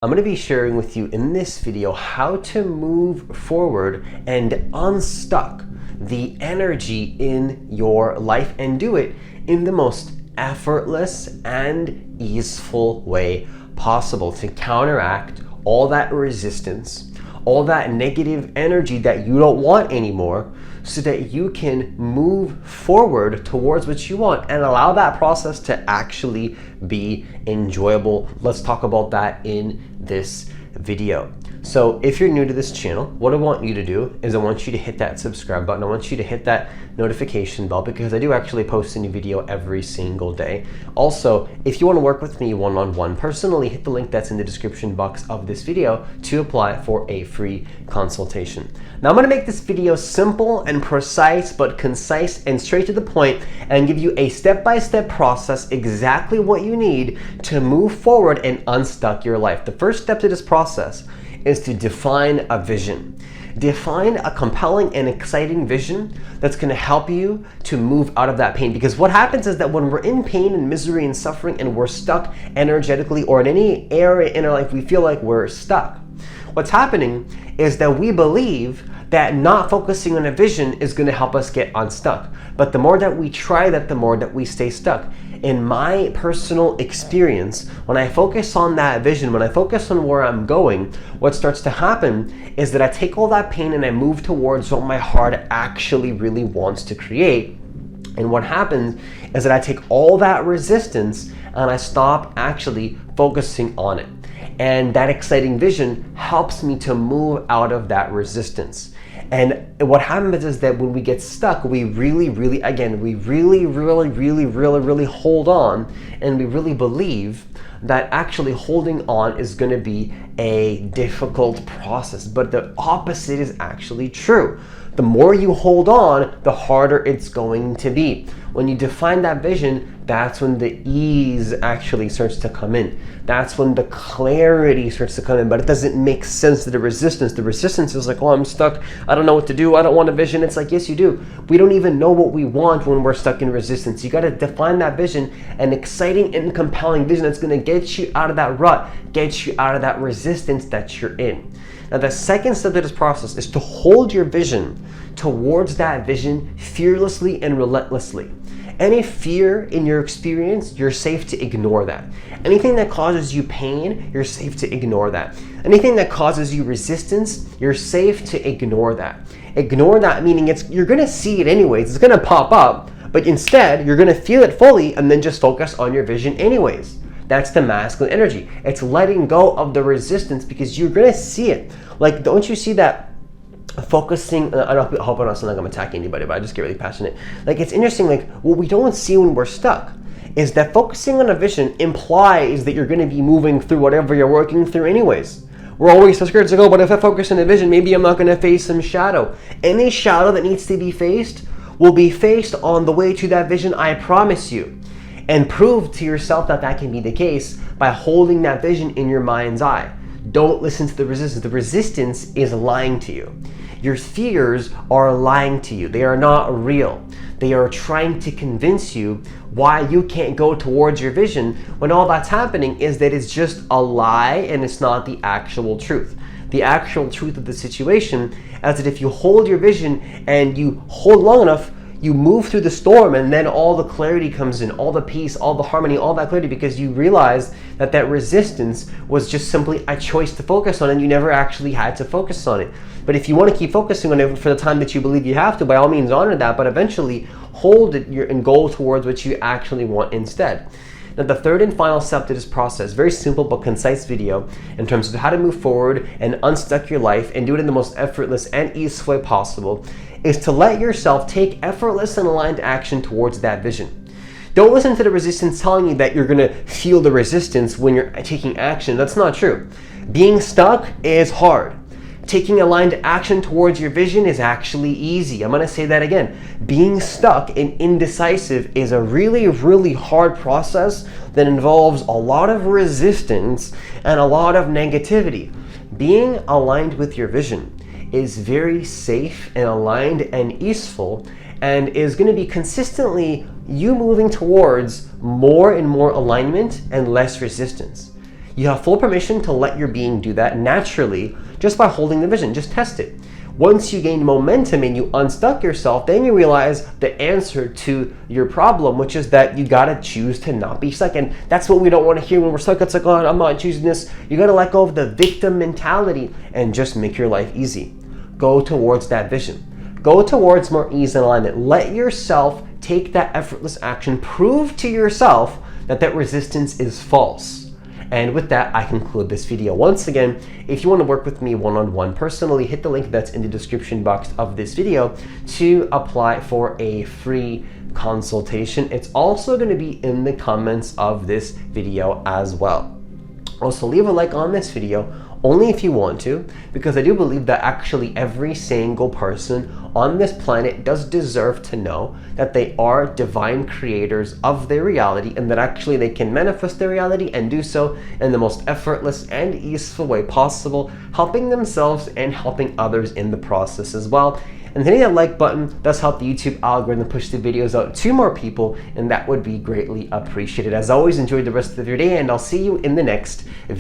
I'm going to be sharing with you in this video how to move forward and unstuck the energy in your life and do it in the most effortless and easeful way possible to counteract all that resistance, all that negative energy that you don't want anymore, so that you can move forward towards what you want and allow that process to actually be enjoyable. Let's talk about that in this video. So if you're new to this channel, what I want you to do is I want you to hit that subscribe button. I want you to hit that notification bell because I do actually post a new video every single day. Also, if you want to work with me one-on-one personally, hit the link that's in the description box of this video to apply for a free consultation. Now I'm going to make this video simple and precise, but concise and straight to the point, and give you a step-by-step process, exactly what you need to move forward and unstuck your life. The first step to this process is to define a vision. Define a compelling and exciting vision that's going to help you to move out of that pain. Because what happens is that when we're in pain and misery and suffering and we're stuck energetically, or in any area in our life we feel like we're stuck, what's happening is that we believe that not focusing on a vision is going to help us get unstuck. But the more that we try that, the more that we stay stuck. In my personal experience, when I focus on that vision, when I focus on where I'm going, what starts to happen is that I take all that pain and I move towards what my heart actually really wants to create. And what happens is that I take all that resistance and I stop actually focusing on it. And that exciting vision helps me to move out of that resistance. And what happens is that when we get stuck, we really hold on, and we really believe that actually holding on is going to be a difficult process. But the opposite is actually true. The more you hold on, the harder it's going to be. When you define that vision, that's when the ease actually starts to come in. That's when the clarity starts to come in, but it doesn't make sense to the resistance. The resistance is like, oh, I'm stuck. I don't know what to do. I don't want a vision. It's like, yes, you do. We don't even know what we want when we're stuck in resistance. You got to define that vision, an exciting and compelling vision that's going to get you out of that rut, get you out of that resistance that you're in. Now, the second step of this process is to hold your vision towards that vision fearlessly and relentlessly. Any fear in your experience, you're safe to ignore that. Anything that causes you pain, you're safe to ignore that. Anything that causes you resistance, you're safe to ignore that. Ignore that meaning you're gonna see it anyways, it's gonna pop up, but instead you're gonna feel it fully and then just focus on your vision anyways. That's the masculine energy. It's letting go of the resistance because you're gonna see it. Like, don't you see that focusing, I hope I'm not sounding like I'm attacking anybody, but I just get really passionate. Like, it's interesting, like, what we don't see when we're stuck is that focusing on a vision implies that you're going to be moving through whatever you're working through anyways. We're always so scared to go, but if I focus on a vision, maybe I'm not going to face some shadow. Any shadow that needs to be faced will be faced on the way to that vision, I promise you. And prove to yourself that that can be the case by holding that vision in your mind's eye. Don't listen to the resistance. The resistance is lying to you. Your fears are lying to you. They are not real. They are trying to convince you why you can't go towards your vision, when all that's happening is that it's just a lie and it's not the actual truth. The actual truth of the situation is that if you hold your vision and you hold long enough, you move through the storm, and then all the clarity comes in, all the peace, all the harmony, all that clarity, because you realize that that resistance was just simply a choice to focus on, and you never actually had to focus on it. But if you want to keep focusing on it for the time that you believe you have to, by all means honor that, but eventually hold it and go towards what you actually want instead. Now, the third and final step to this process, very simple but concise video in terms of how to move forward and unstuck your life and do it in the most effortless and easy way possible, is to let yourself take effortless and aligned action towards that vision. Don't listen to the resistance telling you that you're going to feel the resistance when you're taking action. That's not true. Being stuck is hard. Taking aligned action towards your vision is actually easy. I'm going to say that again. Being stuck and indecisive is a really hard process that involves a lot of resistance and a lot of negativity. Being aligned with your vision is very safe and aligned and easeful, and is going to be consistently you moving towards more and more alignment and less resistance. You have full permission to let your being do that naturally just by holding the vision. Just test it. Once you gain momentum and you unstuck yourself, then you realize the answer to your problem, which is that you gotta choose to not be stuck. And that's what we don't want to hear when we're stuck. It's like, oh, I'm not choosing this. You gotta let go of the victim mentality and just make your life easy. Go towards that vision. Go towards more ease and alignment. Let yourself take that effortless action. Prove to yourself that that resistance is false. And with that, I conclude this video. Once again, if you want to work with me one-on-one personally, hit the link that's in the description box of this video to apply for a free consultation. It's also going to be in the comments of this video as well. Also, leave a like on this video only if you want to, because I do believe that actually every single person on this planet does deserve to know that they are divine creators of their reality, and that actually they can manifest their reality and do so in the most effortless and easeful way possible, helping themselves and helping others in the process as well. And hitting that like button does help the YouTube algorithm push the videos out to more people, and that would be greatly appreciated. As always, enjoy the rest of your day, and I'll see you in the next video.